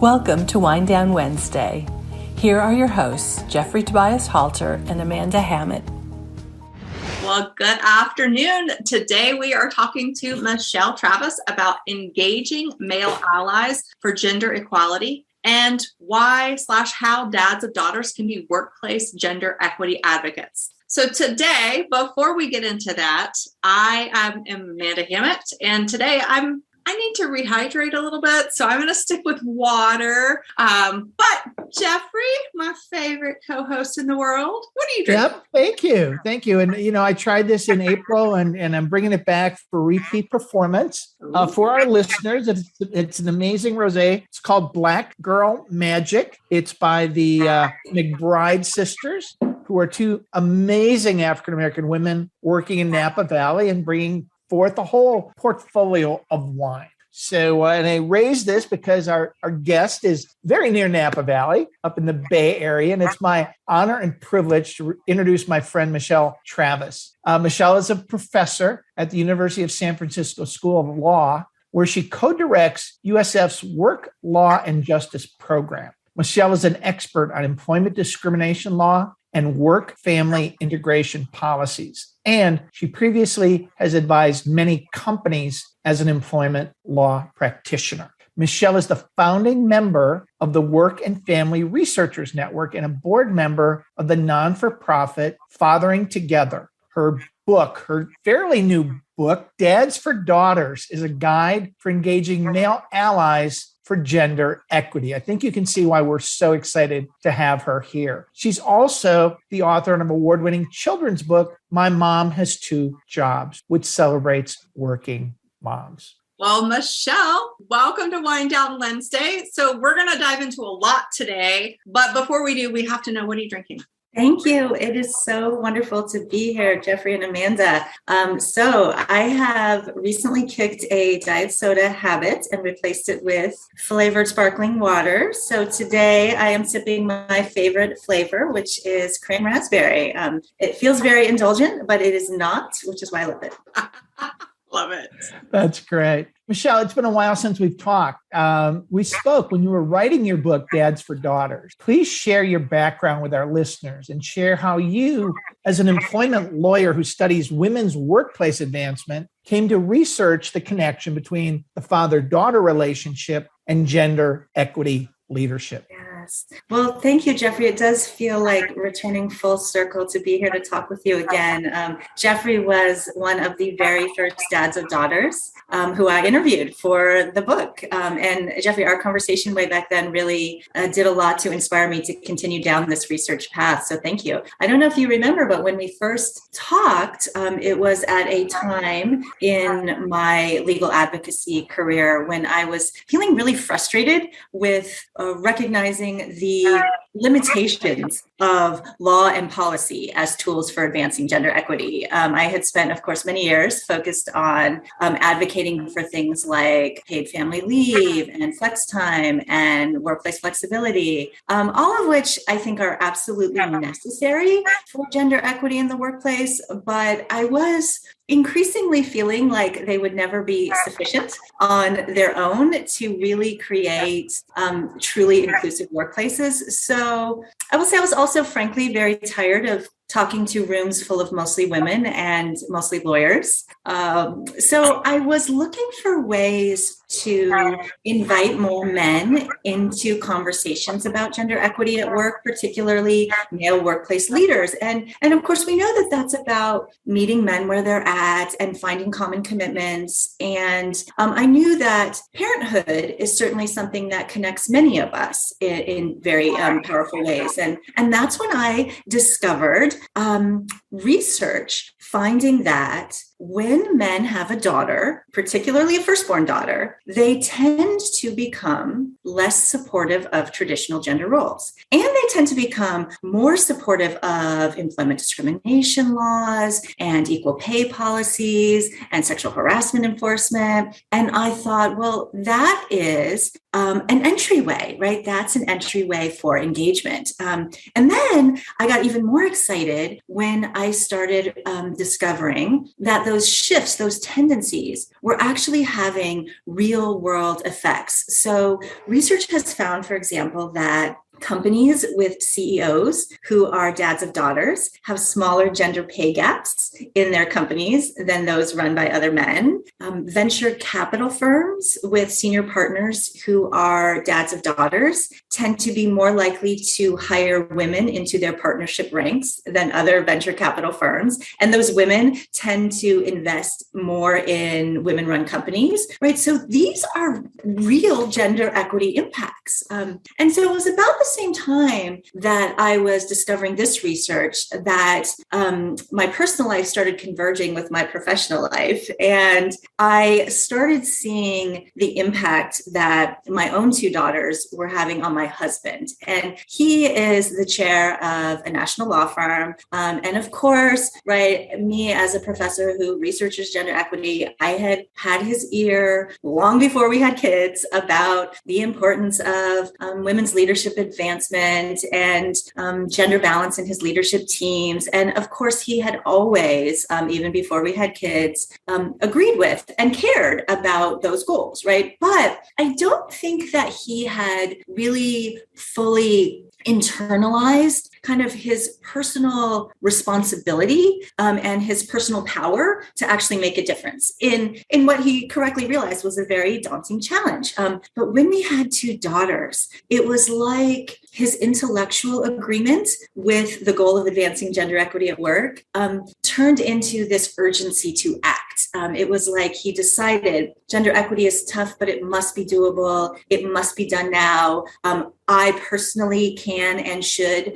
Welcome to Wind Down Wednesday. Here are your hosts, Jeffrey Tobias Halter and Amanda Hammett. Well, good afternoon. Today we are talking to Michelle Travis about engaging male allies for gender equality and why/how dads of daughters can be workplace gender equity advocates. So today, before we get into that, I am Amanda Hammett, and today I need to rehydrate a little bit, so I'm going to stick with water. But Jeffrey, my favorite co-host in the world, what are you drinking? Yep, thank you. And I tried this in April, and I'm bringing it back for repeat performance for our listeners. It's an amazing rosé. It's called Black Girl Magic. It's by the McBride sisters, who are two amazing African-American women working in Napa Valley and bringing forth a whole portfolio of wine. So, and I raised this because our guest is very near Napa Valley, up in the Bay Area, and it's my honor and privilege to introduce my friend, Michelle Travis. Michelle is a professor at the University of San Francisco School of Law, where she co-directs USF's Work, Law, and Justice program. Michelle is an expert on employment discrimination law and work-family integration policies. And she previously has advised many companies as an employment law practitioner. Michelle is the founding member of the Work and Family Researchers Network and a board member of the non-for-profit Fathering Together. Her fairly new book, Dads for Daughters, is a guide for engaging male allies for gender equity. I think you can see why we're so excited to have her here. She's also the author of an award-winning children's book, My Mom Has Two Jobs, which celebrates working moms. Well, Michelle, welcome to Wind Down Wednesday. So we're going to dive into a lot today. But before we do, we have to know, what are you drinking? Thank you. It is so wonderful to be here, Jeffrey and Amanda. So I have recently kicked a diet soda habit and replaced it with flavored sparkling water. So today I am sipping my favorite flavor, which is cran raspberry. It feels very indulgent, but it is not, which is why I love it. Love it. That's great. Michelle, it's been a while since we've talked. We spoke when you were writing your book, Dads for Daughters. Please share your background with our listeners and share how you, as an employment lawyer who studies women's workplace advancement, came to research the connection between the father-daughter relationship and gender equity leadership. Yes. Well, thank you, Jeffrey. It does feel like returning full circle to be here to talk with you again. Jeffrey was one of the very first dads of daughters who I interviewed for the book. And Jeffrey, our conversation way back then really did a lot to inspire me to continue down this research path. So thank you. I don't know if you remember, but when we first talked, it was at a time in my legal advocacy career when I was feeling really frustrated with recognizing the limitations of law and policy as tools for advancing gender equity. I had spent, of course, many years focused on advocating for things like paid family leave and flex time and workplace flexibility, all of which I think are absolutely necessary for gender equity in the workplace. But I was increasingly feeling like they would never be sufficient on their own to really create truly inclusive workplaces. So I will say I was also, frankly, very tired of talking to rooms full of mostly women and mostly lawyers. So I was looking for ways to invite more men into conversations about gender equity at work, particularly male workplace leaders. And of course, we know that that's about meeting men where they're at and finding common commitments. And I knew that parenthood is certainly something that connects many of us in very powerful ways. And that's when I discovered research finding that when men have a daughter, particularly a firstborn daughter, they tend to become less supportive of traditional gender roles. And they tend to become more supportive of employment discrimination laws and equal pay policies and sexual harassment enforcement. And I thought, well, that is an entryway, right? That's an entryway for engagement. And then I got even more excited when I started discovering that those shifts, those tendencies were actually having real world effects. So research has found, for example, that companies with CEOs who are dads of daughters have smaller gender pay gaps in their companies than those run by other men. Venture capital firms with senior partners who are dads of daughters tend to be more likely to hire women into their partnership ranks than other venture capital firms. And those women tend to invest more in women-run companies, right? So these are real gender equity impacts. And so it was about the same time that I was discovering this research that my personal life started converging with my professional life. And I started seeing the impact that my own two daughters were having on my husband. And he is the chair of a national law firm. And of course, right, me as a professor who researches gender equity, I had his ear long before we had kids about the importance of women's leadership advancement and gender balance in his leadership teams. And of course, he had always, even before we had kids, agreed with and cared about those goals, right? But I don't think that he had really fully internalized kind of his personal responsibility and his personal power to actually make a difference in what he correctly realized was a very daunting challenge. But when we had two daughters, it was like his intellectual agreement with the goal of advancing gender equity at work turned into this urgency to act. It was like he decided gender equity is tough, but it must be doable. It must be done now. I personally can and should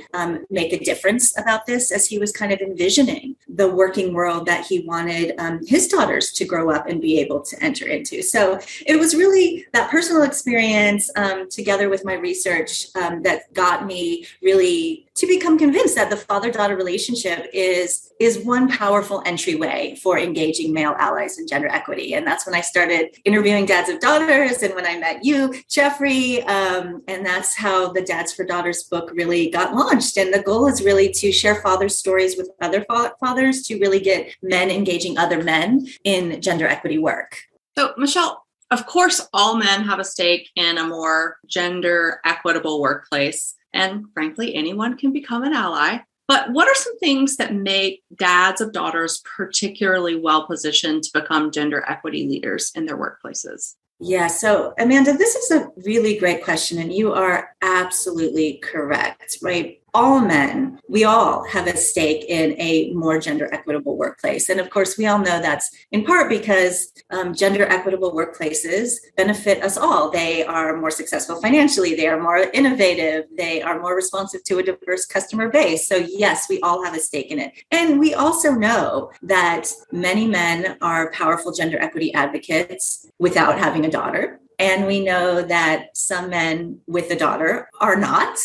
make a difference about this, as he was kind of envisioning the working world that he wanted his daughters to grow up and be able to enter into. So it was really that personal experience together with my research that got me really to become convinced that the father-daughter relationship is one powerful entryway for engaging male allies in gender equity. And that's when I started interviewing dads of daughters and when I met you, Jeffrey, and that's how the Dads for Daughters book really got launched. And the goal is really to share father stories with other fathers to really get men engaging other men in gender equity work. So, Michelle, of course, all men have a stake in a more gender equitable workplace. And frankly, anyone can become an ally. But what are some things that make dads of daughters particularly well positioned to become gender equity leaders in their workplaces? Yeah. So, Amanda, this is a really great question, and you are absolutely correct, right? All men, we all have a stake in a more gender equitable workplace. And of course, we all know that's in part because gender equitable workplaces benefit us all. They are more successful financially. They are more innovative. They are more responsive to a diverse customer base. So yes, we all have a stake in it. And we also know that many men are powerful gender equity advocates without having a daughter. And we know that some men with a daughter are not.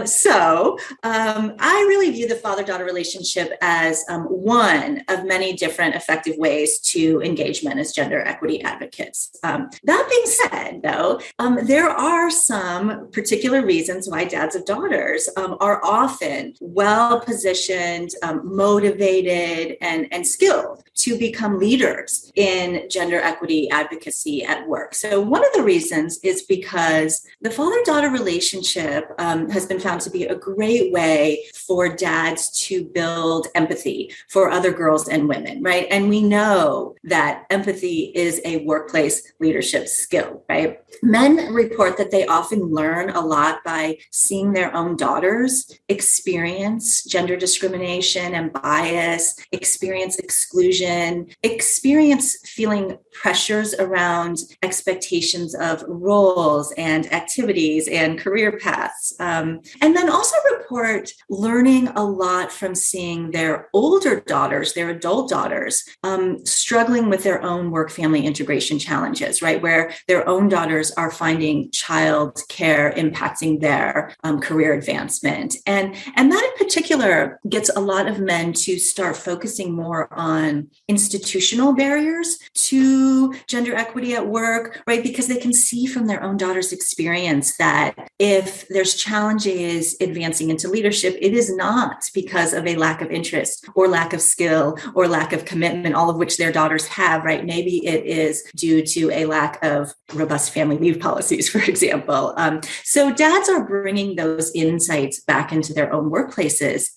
So I really view the father-daughter relationship as one of many different effective ways to engage men as gender equity advocates. That being said, though, there are some particular reasons why dads of daughters are often well-positioned, motivated, and skilled to become leaders in gender equity advocacy at work. So one of the reasons is because the father-daughter relationship has been found to be a great way for dads to build empathy for other girls and women, right? And we know that empathy is a workplace leadership skill, right? Men report that they often learn a lot by seeing their own daughters experience gender discrimination and bias, experience exclusion, experience feeling pressures around expectations of roles and activities and career paths. And then also report learning a lot from seeing their older daughters, their adult daughters, struggling with their own work-family integration challenges, right? Where their own daughters are finding child care impacting their career advancement. And that in particular gets a lot of men to start focusing more on institutional barriers to gender equity at work, right? Because they can see from their own daughter's experience that if there's challenges advancing into leadership, it is not because of a lack of interest or lack of skill or lack of commitment, all of which their daughters have, right? Maybe it is due to a lack of robust family leave policies, for example. So dads are bringing those insights back into their own workplaces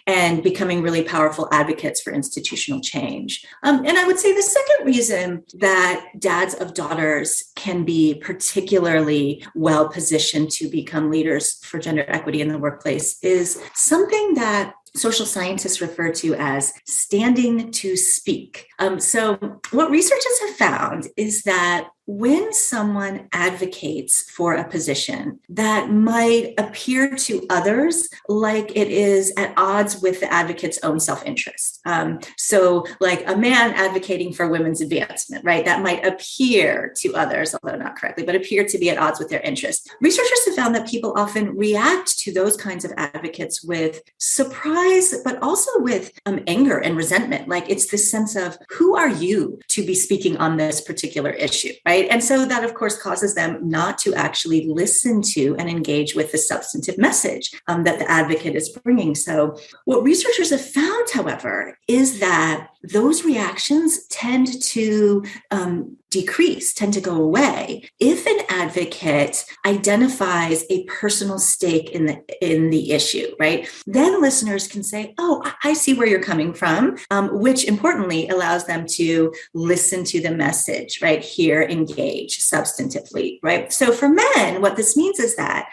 and becoming really powerful advocates for institutional change. And I would say the second reason that dads of daughters can be particularly well positioned to become leaders for gender equity in the workplace is something that social scientists refer to as standing to speak. So what researchers have found is that when someone advocates for a position that might appear to others like it is at odds with the advocate's own self-interest. So like a man advocating for women's advancement, right? That might appear to others, although not correctly, but appear to be at odds with their interest. Researchers have found that people often react to those kinds of advocates with surprise, but also with anger and resentment. Like it's this sense of, who are you to be speaking on this particular issue, right? And so that, of course, causes them not to actually listen to and engage with the substantive message that the advocate is bringing. So what researchers have found, however, is that those reactions tend to decrease, tend to go away if an advocate identifies a personal stake in the issue, right? Then listeners can say, oh, I see where you're coming from, which importantly allows them to listen to the message, right? Hear, engage substantively, right? So for men, what this means is that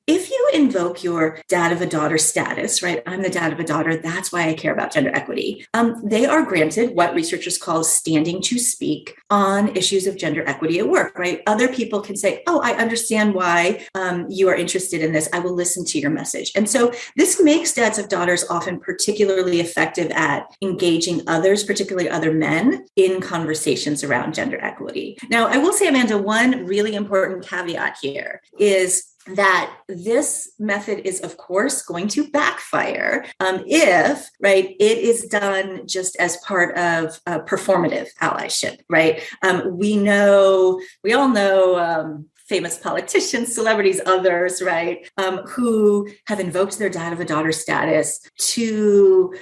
if you invoke your dad of a daughter status, right? I'm the dad of a daughter, that's why I care about gender equity. They are granted what researchers call standing to speak on issues of gender equity at work, right? Other people can say, oh, I understand why you are interested in this. I will listen to your message. And so this makes dads of daughters often particularly effective at engaging others, particularly other men, in conversations around gender equity. Now, I will say, Amanda, one really important caveat here is that this method is, of course, going to backfire if, right, it is done just as part of performative allyship, right? We all know famous politicians, celebrities, others, right, who have invoked their dad of a daughter status to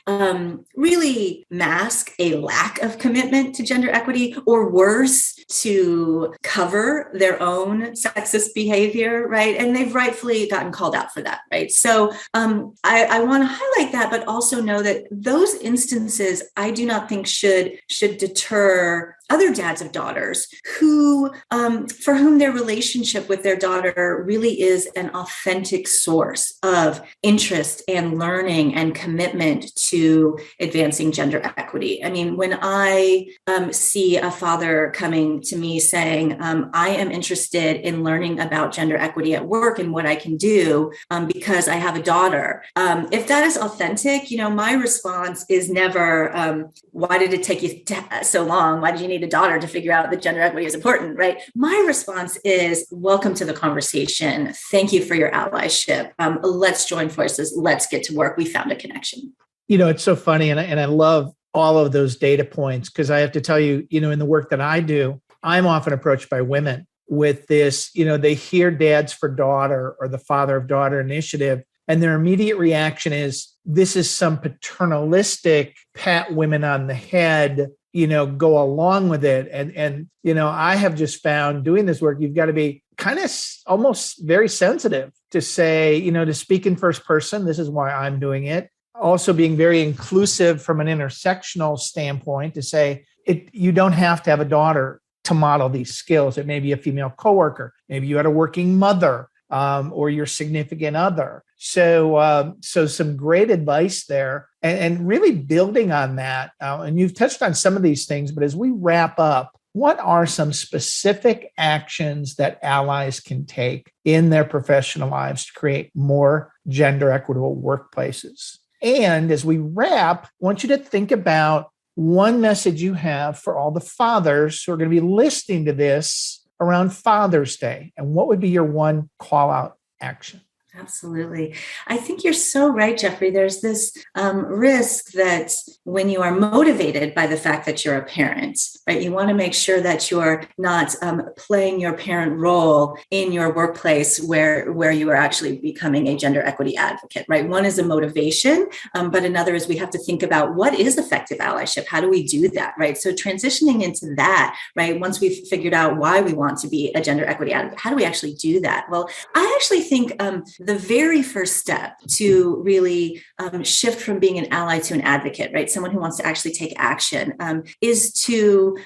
really mask a lack of commitment to gender equity, or worse, to cover their own sexist behavior, right? And they've rightfully gotten called out for that, right? So I want to highlight that, but also know that those instances I do not think should deter other dads of daughters who, for whom their relationship with their daughter really is an authentic source of interest and learning and commitment to advancing gender equity. I mean, when I see a father coming to me saying, I am interested in learning about gender equity at work and what I can do because I have a daughter. If that is authentic, my response is never, why did it take you so long? Why did you need a daughter to figure out that gender equity is important, right? My response is, welcome to the conversation. Thank you for your allyship. Let's join forces. Let's get to work. We found a connection. It's so funny. And I love all of those data points, because I have to tell you, in the work that I do, I'm often approached by women with this, they hear Dads for Daughter or the Father of Daughter initiative, and their immediate reaction is, this is some paternalistic pat women on the head, go along with it. And I have just found doing this work, you've got to be kind of almost very sensitive to say, to speak in first person. This is why I'm doing it. Also being very inclusive from an intersectional standpoint to say, you don't have to have a daughter to model these skills. It may be a female coworker. Maybe you had a working mother or your significant other. So some great advice there, and really building on that. And you've touched on some of these things, but as we wrap up, what are some specific actions that allies can take in their professional lives to create more gender equitable workplaces? And as we wrap, I want you to think about one message you have for all the fathers who are going to be listening to this around Father's Day. And what would be your one call out action? Absolutely. I think you're so right, Jeffrey. There's this risk that when you are motivated by the fact that you're a parent, right, you want to make sure that you're not playing your parent role in your workplace where you are actually becoming a gender equity advocate, right? One is a motivation, but another is we have to think about what is effective allyship? How do we do that, right? So transitioning into that, right, once we've figured out why we want to be a gender equity advocate, how do we actually do that? Well, I actually think the very first step to really shift from being an ally to an advocate, right? Someone who wants to actually take action is to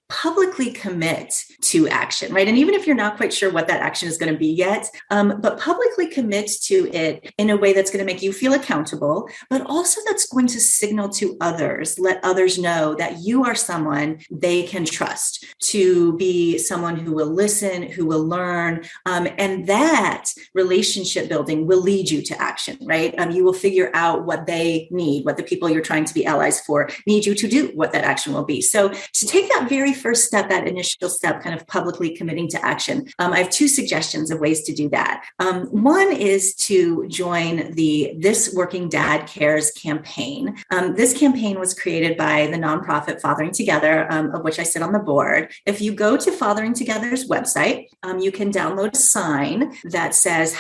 publicly commit to action, right? And even if you're not quite sure what that action is going to be yet, but publicly commit to it in a way that's going to make you feel accountable, but also that's going to signal to others, let others know that you are someone they can trust, to be someone who will listen, who will learn, and that relationship building will lead you to action, right? You will figure out what they need, what the people you're trying to be allies for need you to do, what that action will be. So to take that very first step, that initial step, kind of publicly committing to action, I have two suggestions of ways to do that. One is to join the This Working Dad Cares campaign. This campaign was created by the nonprofit Fathering Together, of which I sit on the board. If you go to Fathering Together's website, you can download a sign that says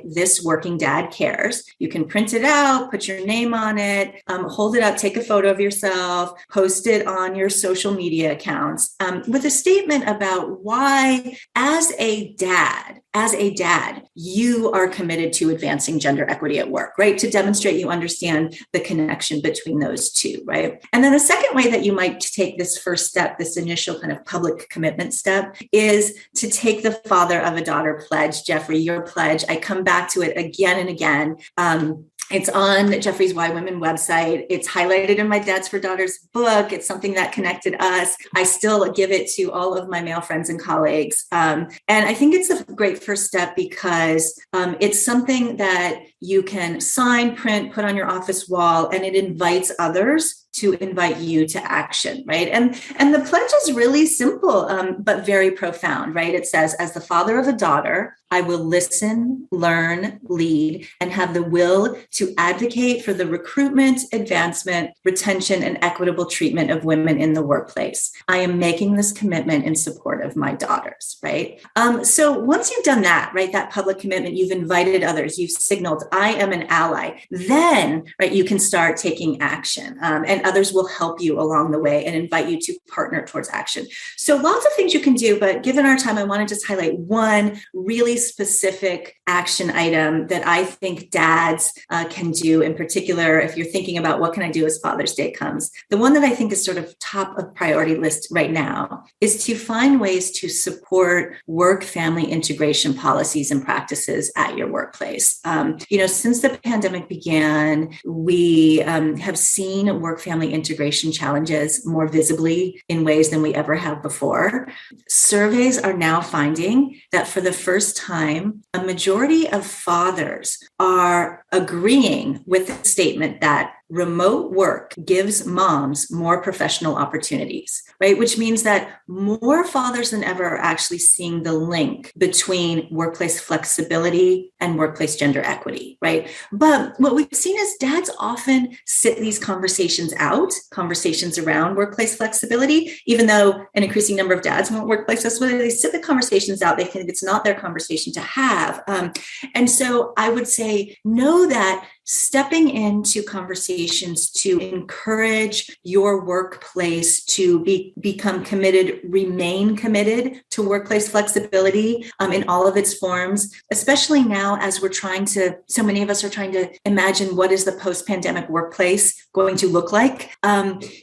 #This Working Dad Cares. You can print it out, put your name on it, hold it up, take a photo of yourself, post it on your social media accounts with a statement about why, as a dad, you are committed to advancing gender equity at work, right? To demonstrate you understand the connection between those two, right? And then the second way that you might take this first step, this initial kind of public commitment step, is to take the father of a daughter pledge. Jeffrey, your pledge, I come back to it again and again. It's on Jeffrey's Why Women website. It's highlighted in my Dads for Daughters book. It's something that connected us. I still give it to all of my male friends and colleagues. And I think it's a great first step because it's something that you can sign, print, put on your office wall, and it invites others to invite you to action, right? And the pledge is really simple, but very profound, right? It says, as the father of a daughter, I will listen, learn, lead, and have the will to advocate for the recruitment, advancement, retention, and equitable treatment of women in the workplace. I am making this commitment in support of my daughters, right? So once you've done that, right, that public commitment, you've invited others, you've signaled, I am an ally, then, right, you can start taking action. And others will help you along the way and invite you to partner towards action. So lots of things you can do, but given our time, I want to just highlight one really specific action item that I think dads can do in particular. If you're thinking about what can I do as Father's Day comes, the one that I think is sort of top of priority list right now is to find ways to support work-family integration policies and practices at your workplace. Since the pandemic began, we have seen work-family integration challenges more visibly in ways than we ever have before. Surveys are now finding that for the first time, a majority of fathers are agreeing with the statement that remote work gives moms more professional opportunities, right? Which means that more fathers than ever are actually seeing the link between workplace flexibility and workplace gender equity, right? But what we've seen is dads often sit these conversations out, conversations around workplace flexibility, even though an increasing number of dads want workplace flexibility, they sit the conversations out. They think it's not their conversation to have. And so I would say, know that stepping into conversations to encourage your workplace to become committed, remain committed to workplace flexibility in all of its forms, especially now as so many of us are trying to imagine what is the post-pandemic workplace going to look like.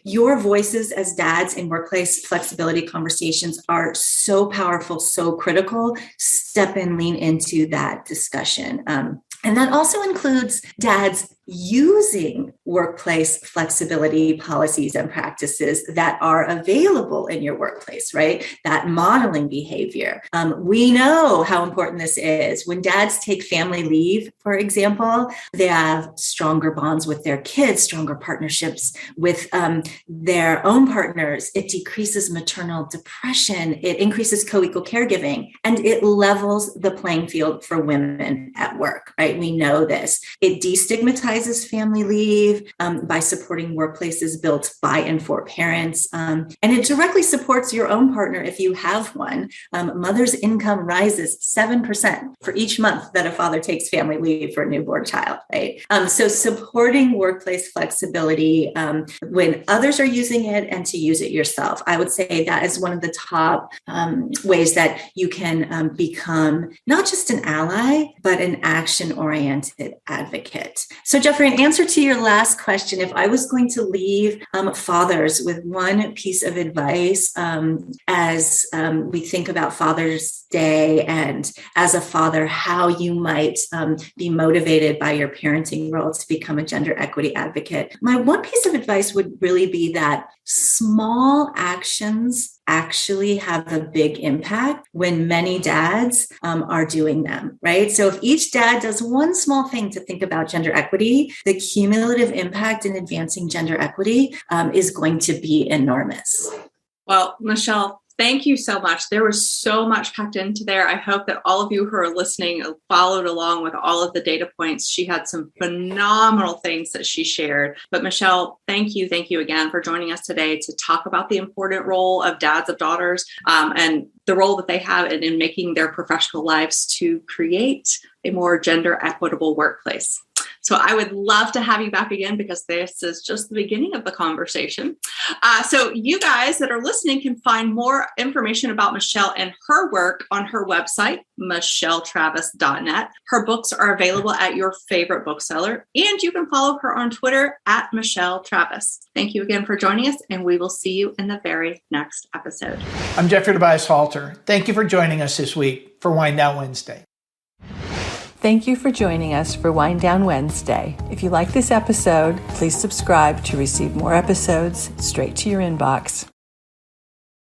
Your voices as dads in workplace flexibility conversations are so powerful, so critical. Step in, lean into that discussion. And that also includes dads using workplace flexibility policies and practices that are available in your workplace, right? That modeling behavior. We know how important this is. When dads take family leave, for example, they have stronger bonds with their kids, stronger partnerships with their own partners. It decreases maternal depression. It increases co-equal caregiving, and it levels the playing field for women at work, right? We know this. It destigmatizes family leave by supporting workplaces built by and for parents. And it directly supports your own partner if you have one. Mother's income rises 7% for each month that a father takes family leave for a newborn child, right? So supporting workplace flexibility when others are using it and to use it yourself. I would say that is one of the top ways that you can become not just an ally, but an action-oriented advocate. So Jeffrey, in answer to your last question, if I was going to leave fathers with one piece of advice as we think about Father's Day and as a father, how you might be motivated by your parenting role to become a gender equity advocate, my one piece of advice would really be that small actions actually have a big impact when many dads are doing them, right? So if each dad does one small thing to think about gender equity, the cumulative impact in advancing gender equity is going to be enormous. Well, Michelle, thank you so much. There was so much packed into there. I hope that all of you who are listening followed along with all of the data points. She had some phenomenal things that she shared. But Michelle, thank you again for joining us today to talk about the important role of dads of daughters and the role that they have in making their professional lives to create a more gender equitable workplace. So I would love to have you back again because this is just the beginning of the conversation. So you guys that are listening can find more information about Michelle and her work on her website, michelletravis.net. Her books are available at your favorite bookseller, and you can follow her on Twitter at Michelle Travis. Thank you again for joining us, and we will see you in the very next episode. I'm Jeffrey Tobias Halter. Thank you for joining us this week for Wind Down Wednesday. Thank you for joining us for Wind Down Wednesday. If you like this episode, please subscribe to receive more episodes straight to your inbox.